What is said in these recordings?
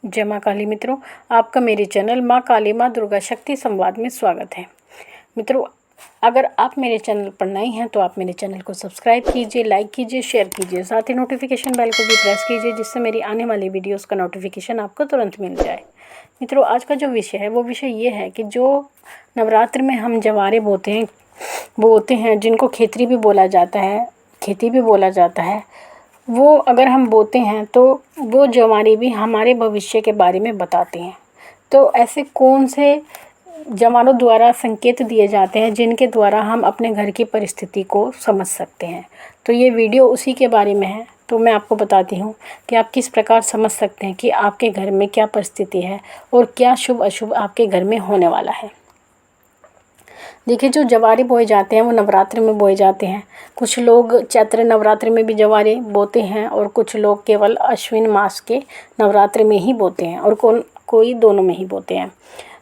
जय माँ काली। मित्रों, आपका मेरे चैनल माँ काली माँ दुर्गा शक्ति संवाद में स्वागत है। मित्रों, अगर आप मेरे चैनल पर नए हैं तो आप मेरे चैनल को सब्सक्राइब कीजिए, लाइक कीजिए, शेयर कीजिए, साथ ही नोटिफिकेशन बेल को भी प्रेस कीजिए, जिससे मेरी आने वाली वीडियोस का नोटिफिकेशन आपको तुरंत मिल जाए। मित्रों, आज का जो विषय है वो विषय ये है कि जो नवरात्र में हम जवारे बोते हैं जिनको खेतरी भी बोला जाता है, खेती भी बोला जाता है, वो अगर हम बोते हैं तो वो जवारे भी हमारे भविष्य के बारे में बताते हैं। तो ऐसे कौन से जवानों द्वारा संकेत दिए जाते हैं जिनके द्वारा हम अपने घर की परिस्थिति को समझ सकते हैं। तो ये वीडियो उसी के बारे में है। तो मैं आपको बताती हूँ कि आप किस प्रकार समझ सकते हैं कि आपके घर में क्या परिस्थिति है और क्या शुभ अशुभ आपके घर में होने वाला है। देखिए, जो जवारे बोए जाते हैं वो नवरात्र में बोए जाते हैं। कुछ लोग चैत्र नवरात्र में भी जवारे बोते हैं और कुछ लोग केवल अश्विन मास के नवरात्र में ही बोते हैं और कोई दोनों में ही बोते हैं।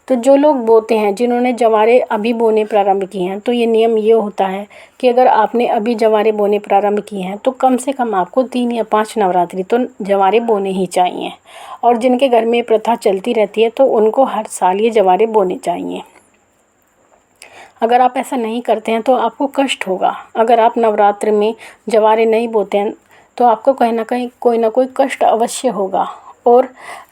तो जो लोग बोते हैं, जिन्होंने जवारे अभी बोने प्रारंभ किए हैं, तो ये नियम ये होता है कि अगर आपने अभी जवारे बोने प्रारंभ किए हैं तो कम से कम आपको 3 या 5 नवरात्रि तो जवारे बोने ही चाहिए। और जिनके घर में प्रथा चलती रहती है तो उनको हर साल ये जवारे बोने चाहिए। अगर आप ऐसा नहीं करते हैं तो आपको कष्ट होगा। अगर आप नवरात्र में जवारे नहीं बोते हैं तो आपको कहीं ना कहीं कोई ना कोई कष्ट अवश्य होगा। और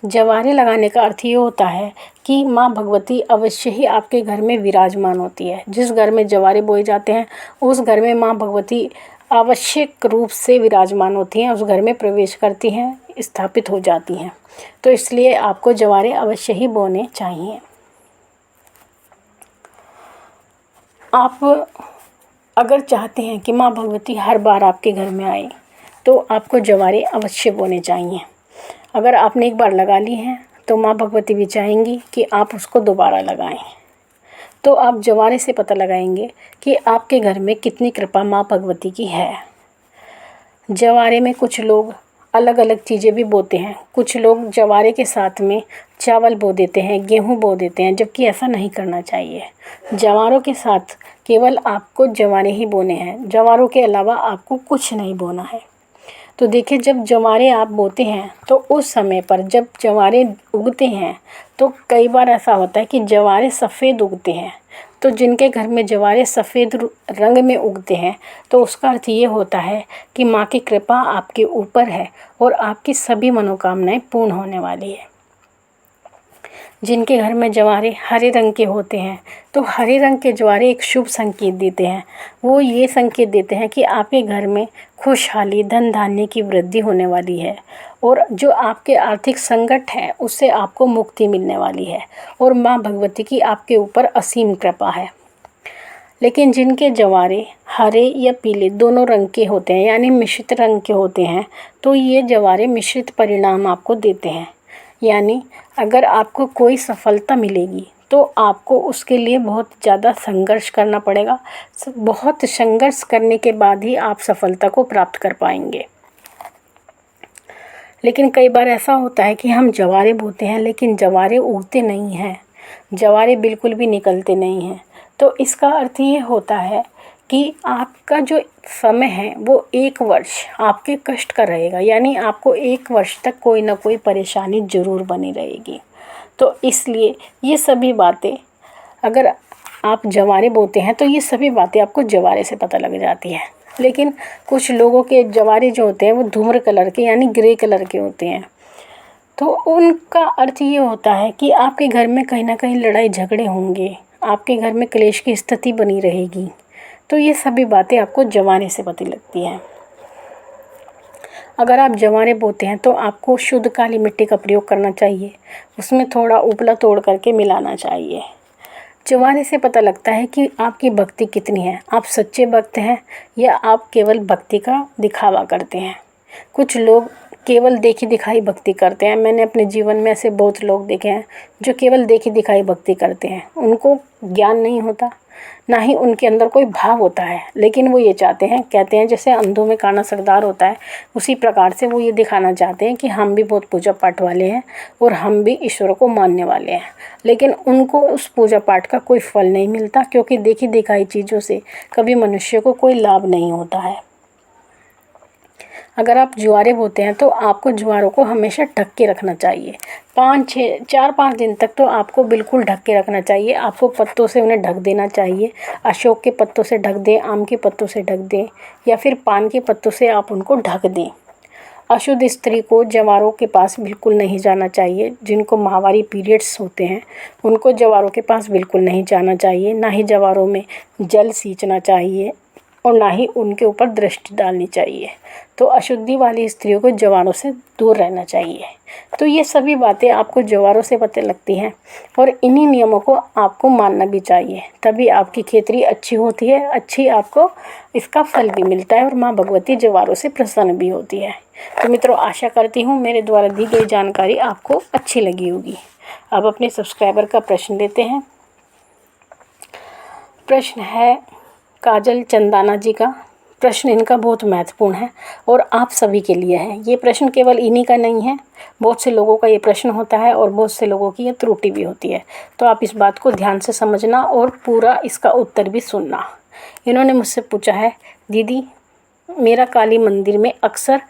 जवारे लगाने का अर्थ ये होता है कि माँ भगवती अवश्य ही आपके घर में विराजमान होती है। जिस घर में जवारे बोए जाते हैं उस घर में माँ भगवती आवश्यक रूप से विराजमान होती हैं, उस घर में प्रवेश करती हैं, स्थापित हो जाती हैं। तो इसलिए आपको जवारे अवश्य ही बोने चाहिए। आप अगर चाहते हैं कि माँ भगवती हर बार आपके घर में आए तो आपको जवारे अवश्य बोने चाहिए। अगर आपने एक बार लगा ली हैं तो माँ भगवती भी चाहेंगी कि आप उसको दोबारा लगाएं। तो आप जवारे से पता लगाएंगे कि आपके घर में कितनी कृपा माँ भगवती की है। जवारे में कुछ लोग अलग अलग चीज़ें भी बोते हैं। कुछ लोग जवारे के साथ में चावल बो देते हैं, गेहूँ बो देते हैं, जबकि ऐसा नहीं करना चाहिए। जवारों के साथ केवल आपको जवारे ही बोने हैं, जवारों के अलावा आपको कुछ नहीं बोना है। तो देखिए, जब जवारे आप बोते हैं तो उस समय पर जब जवारे उगते हैं तो कई बार ऐसा होता है कि जवारे सफ़ेद उगते हैं। तो जिनके घर में जवारे सफ़ेद रंग में उगते हैं तो उसका अर्थ ये होता है कि माँ की कृपा आपके ऊपर है और आपकी सभी मनोकामनाएं पूर्ण होने वाली है। जिनके घर में जवारे हरे रंग के होते हैं तो हरे रंग के जवारे एक शुभ संकेत देते हैं। वो ये संकेत देते हैं कि आपके घर में खुशहाली, धन धान्य की वृद्धि होने वाली है और जो आपके आर्थिक संकट है उससे आपको मुक्ति मिलने वाली है और माँ भगवती की आपके ऊपर असीम कृपा है। लेकिन जिनके जवारे हरे या पीले दोनों रंग के होते हैं, यानी मिश्रित रंग के होते हैं, तो ये जवारे मिश्रित परिणाम आपको देते हैं। यानी अगर आपको कोई सफलता मिलेगी तो आपको उसके लिए बहुत ज़्यादा संघर्ष करना पड़ेगा। बहुत संघर्ष करने के बाद ही आप सफलता को प्राप्त कर पाएंगे। लेकिन कई बार ऐसा होता है कि हम जवारे बोते हैं लेकिन जवारे उगते नहीं हैं, जवारे बिल्कुल भी निकलते नहीं हैं। तो इसका अर्थ ये होता है कि आपका जो समय है वो 1 वर्ष आपके कष्ट का रहेगा, यानी आपको 1 वर्ष तक कोई ना कोई परेशानी ज़रूर बनी रहेगी। तो इसलिए ये सभी बातें, अगर आप जवारे बोते हैं तो ये सभी बातें आपको जवारे से पता लग जाती है। लेकिन कुछ लोगों के जवारे जो होते हैं वो धूम्र कलर के, यानी ग्रे कलर के होते हैं। तो उनका अर्थ ये होता है कि आपके घर में कहीं ना कहीं लड़ाई झगड़े होंगे, आपके घर में क्लेश की स्थिति बनी रहेगी। तो ये सभी बातें आपको जवारे से पता लगती हैं। अगर आप जवारे बोते हैं तो आपको शुद्ध काली मिट्टी का प्रयोग करना चाहिए, उसमें थोड़ा उपला तोड़ करके मिलाना चाहिए। जवारे से पता लगता है कि आपकी भक्ति कितनी है, आप सच्चे भक्त हैं या आप केवल भक्ति का दिखावा करते हैं। कुछ लोग केवल देखी दिखाई भक्ति करते हैं। मैंने अपने जीवन में ऐसे बहुत लोग देखे हैं जो केवल देखी दिखाई भक्ति करते हैं। उनको ज्ञान नहीं होता, ना ही उनके अंदर कोई भाव होता है, लेकिन वो ये चाहते हैं, कहते हैं जैसे अंधों में काना सरदार होता है, उसी प्रकार से वो ये दिखाना चाहते हैं कि हम भी बहुत पूजा पाठ वाले हैं और हम भी ईश्वर को मानने वाले हैं। लेकिन उनको उस पूजा पाठ का कोई फल नहीं मिलता, क्योंकि देखी दिखाई चीज़ों से कभी मनुष्य को कोई लाभ नहीं होता है। अगर आप ज्वारे बोते हैं तो आपको ज्वारों को हमेशा ढक के रखना चाहिए। 4-5 दिन तक तो आपको बिल्कुल ढक के रखना चाहिए। आपको पत्तों से उन्हें ढक देना चाहिए। अशोक के पत्तों से ढक दें, आम के पत्तों से ढक दें, या फिर पान के पत्तों से आप उनको ढक दें। अशुद्ध स्त्री को जवारों के पास बिल्कुल नहीं जाना चाहिए। जिनको माहवारी पीरियड्स होते हैं उनको जवारों के पास बिल्कुल नहीं जाना चाहिए। ना ही जवारों में जल सींचना चाहिए और ना ही उनके ऊपर दृष्टि डालनी चाहिए। तो अशुद्धि वाली स्त्रियों को जवारों से दूर रहना चाहिए। तो ये सभी बातें आपको जवारों से पता लगती हैं और इन्हीं नियमों को आपको मानना भी चाहिए। तभी आपकी खेती अच्छी होती है, अच्छी आपको इसका फल भी मिलता है और माँ भगवती जवारों से प्रसन्न भी होती है। तो मित्रों, आशा करती हूँ मेरे द्वारा दी गई जानकारी आपको अच्छी लगी होगी। अब अपने सब्सक्राइबर का प्रश्न लेते हैं। प्रश्न है काजल चंदाना जी का। प्रश्न इनका बहुत महत्वपूर्ण है और आप सभी के लिए है। ये प्रश्न केवल इन्हीं का नहीं है, बहुत से लोगों का ये प्रश्न होता है और बहुत से लोगों की ये त्रुटि भी होती है। तो आप इस बात को ध्यान से समझना और पूरा इसका उत्तर भी सुनना। इन्होंने मुझसे पूछा है, दीदी मेरा काली मंदिर में अक्सर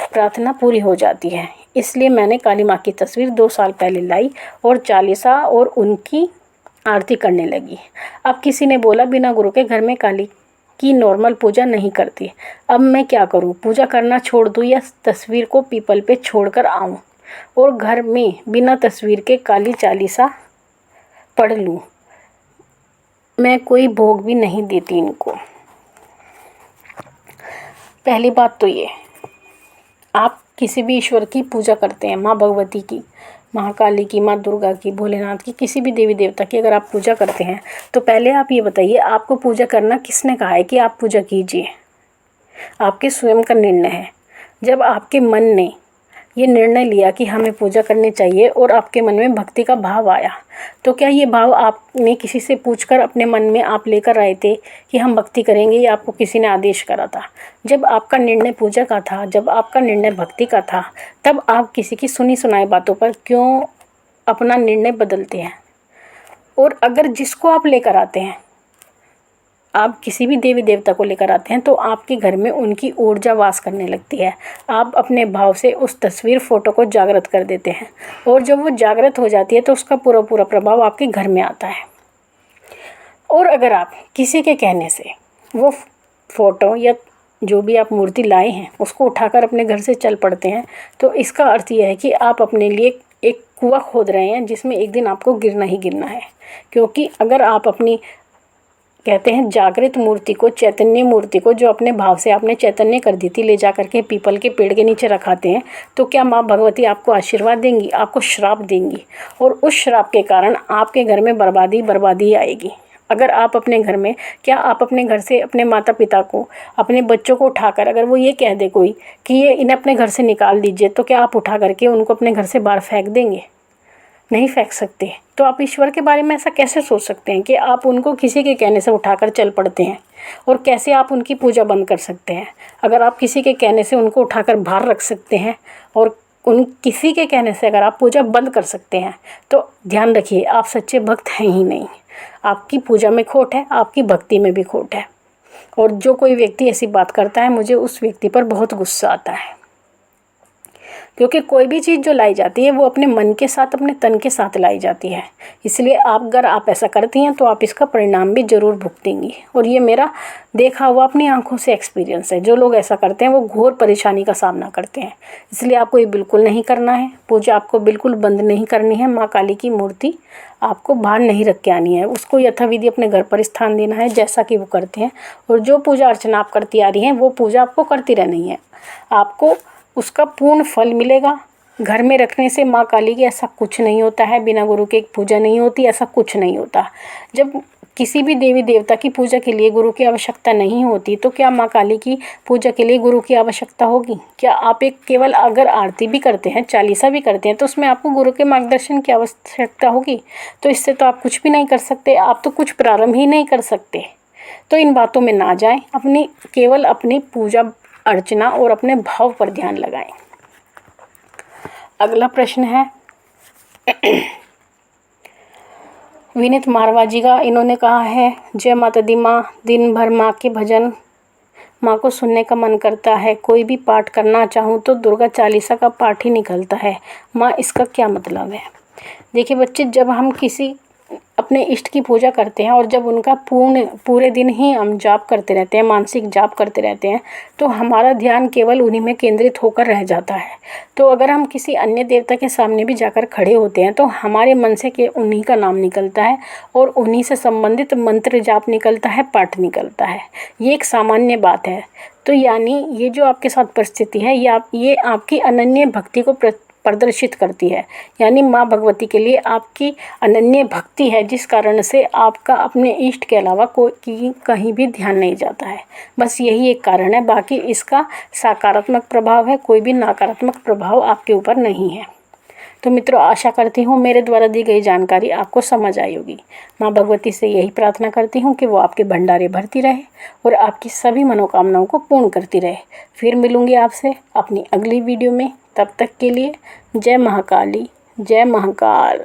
प्रार्थना पूरी हो जाती है, इसलिए मैंने काली माँ की तस्वीर 2 साल पहले लाई और चालीसा और उनकी आरती करने लगी। अब किसी ने बोला बिना गुरु के घर में काली की नॉर्मल पूजा नहीं करती। अब मैं क्या करूं? पूजा करना छोड़ दूं या तस्वीर को पीपल पे छोड़कर आऊं और घर में बिना तस्वीर के काली चालीसा पढ़ लूं? मैं कोई भोग भी नहीं देती इनको। पहली बात तो ये, आप किसी भी ईश्वर की पूजा करते हैं, माँ भगवती की, महाकाली की, माँ दुर्गा की, भोलेनाथ की, किसी भी देवी देवता की अगर आप पूजा करते हैं तो पहले आप ये बताइए आपको पूजा करना किसने कहा है कि आप पूजा कीजिए? आपके स्वयं का निर्णय है। जब आपके मन ने ये निर्णय लिया कि हमें पूजा करनी चाहिए और आपके मन में भक्ति का भाव आया, तो क्या ये भाव आपने किसी से पूछकर अपने मन में आप लेकर आए थे कि हम भक्ति करेंगे, या आपको किसी ने आदेश करा था? जब आपका निर्णय पूजा का था, जब आपका निर्णय भक्ति का था, तब आप किसी की सुनी सुनाई बातों पर क्यों अपना निर्णय बदलते हैं? और अगर जिसको आप लेकर आते हैं, आप किसी भी देवी देवता को लेकर आते हैं, तो आपके घर में उनकी ऊर्जा वास करने लगती है। आप अपने भाव से उस तस्वीर फोटो को जागृत कर देते हैं और जब वो जागृत हो जाती है तो उसका पूरा पूरा प्रभाव आपके घर में आता है। और अगर आप किसी के कहने से वो फोटो या जो भी आप मूर्ति लाए हैं उसको उठाकर अपने घर से चल पड़ते हैं, तो इसका अर्थ यह है कि आप अपने लिए एक कुआं खोद रहे हैं जिसमें एक दिन आपको गिरना ही गिरना है। क्योंकि अगर आप अपनी कहते हैं जागृत मूर्ति को, चैतन्य मूर्ति को, जो अपने भाव से आपने चैतन्य कर दी थी, ले जा करके पीपल के पेड़ के नीचे रखाते हैं, तो क्या माँ भगवती आपको आशीर्वाद देंगी? आपको श्राप देंगी और उस श्राप के कारण आपके घर में बर्बादी आएगी। अगर आप अपने घर में, क्या आप अपने घर से अपने माता पिता को, अपने बच्चों को उठाकर, अगर वो ये कह दे कोई कि ये इन्हें अपने घर से निकाल दीजिए, तो क्या आप उठा करके उनको अपने घर से बाहर फेंक देंगे? नहीं फेंक सकते। तो आप ईश्वर के बारे में ऐसा कैसे सोच सकते हैं कि आप उनको किसी के कहने से उठाकर चल पड़ते हैं? और कैसे आप उनकी पूजा बंद कर सकते हैं? अगर आप किसी के कहने से उनको उठाकर बाहर रख सकते हैं और उन किसी के कहने से अगर आप पूजा बंद कर सकते हैं, तो ध्यान रखिए आप सच्चे भक्त हैं ही नहीं। आपकी पूजा में खोट है, आपकी भक्ति में भी खोट है। और जो कोई व्यक्ति ऐसी बात करता है, मुझे उस व्यक्ति पर बहुत गुस्सा आता है। क्योंकि कोई भी चीज़ जो लाई जाती है वो अपने मन के साथ, अपने तन के साथ लाई जाती है। इसलिए अगर आप ऐसा करती हैं तो आप इसका परिणाम भी ज़रूर भुगतेंगी। और ये मेरा देखा हुआ अपनी आंखों से एक्सपीरियंस है। जो लोग ऐसा करते हैं वो घोर परेशानी का सामना करते हैं। इसलिए आपको ये बिल्कुल नहीं करना है। पूजा आपको बिल्कुल बंद नहीं करनी है। माँ काली की मूर्ति आपको बाहर नहीं रख के आनी है। उसको यथाविधि अपने घर पर स्थान देना है, जैसा कि वो करते हैं। और जो पूजा अर्चना आप करती आ रही हैं वो पूजा आपको करती रहनी है। आपको उसका पूर्ण फल मिलेगा। घर में रखने से माँ काली की ऐसा कुछ नहीं होता है, बिना गुरु के पूजा नहीं होती, ऐसा कुछ नहीं होता। जब किसी भी देवी देवता की पूजा के लिए गुरु की आवश्यकता नहीं होती, तो क्या माँ काली की पूजा के लिए गुरु की आवश्यकता होगी? क्या आप एक केवल अगर आरती भी करते हैं, चालीसा भी करते हैं, तो उसमें आपको गुरु के मार्गदर्शन की आवश्यकता होगी? तो इससे तो आप कुछ भी नहीं कर सकते, आप तो कुछ प्रारंभ ही नहीं कर सकते। तो इन बातों में ना जाएं, केवल अपनी पूजा अर्चना और अपने भाव पर ध्यान लगाएं। अगला प्रश्न है विनीत मारवा जी का। इन्होंने कहा है, जय माता दी माँ, दिन भर माँ के भजन माँ को सुनने का मन करता है। कोई भी पाठ करना चाहूँ तो दुर्गा चालीसा का पाठ ही निकलता है। माँ, इसका क्या मतलब है? देखिए बच्चे, जब हम किसी अपने इष्ट की पूजा करते हैं और जब उनका पूरे दिन ही हम जाप करते रहते हैं, मानसिक जाप करते रहते हैं, तो हमारा ध्यान केवल उन्हीं में केंद्रित होकर रह जाता है। तो अगर हम किसी अन्य देवता के सामने भी जाकर खड़े होते हैं तो हमारे मन से के उन्हीं का नाम निकलता है और उन्हीं से संबंधित मंत्र जाप निकलता है, पाठ निकलता है। ये एक सामान्य बात है। तो यानी ये जो आपके साथ परिस्थिति है, ये आपकी अनन्य भक्ति को प्रदर्शित करती है। यानी माँ भगवती के लिए आपकी अनन्य भक्ति है, जिस कारण से आपका अपने इष्ट के अलावा कोई कहीं भी ध्यान नहीं जाता है। बस यही एक कारण है, बाकी इसका सकारात्मक प्रभाव है, कोई भी नकारात्मक प्रभाव आपके ऊपर नहीं है। तो मित्रों, आशा करती हूँ मेरे द्वारा दी गई जानकारी आपको समझ आई होगी। माँ भगवती से यही प्रार्थना करती हूँ कि वो आपके भंडारे भरती रहे और आपकी सभी मनोकामनाओं को पूर्ण करती रहे। फिर मिलूँगी आपसे अपनी अगली वीडियो में। तब तक के लिए जय महाकाली, जय महाकाल।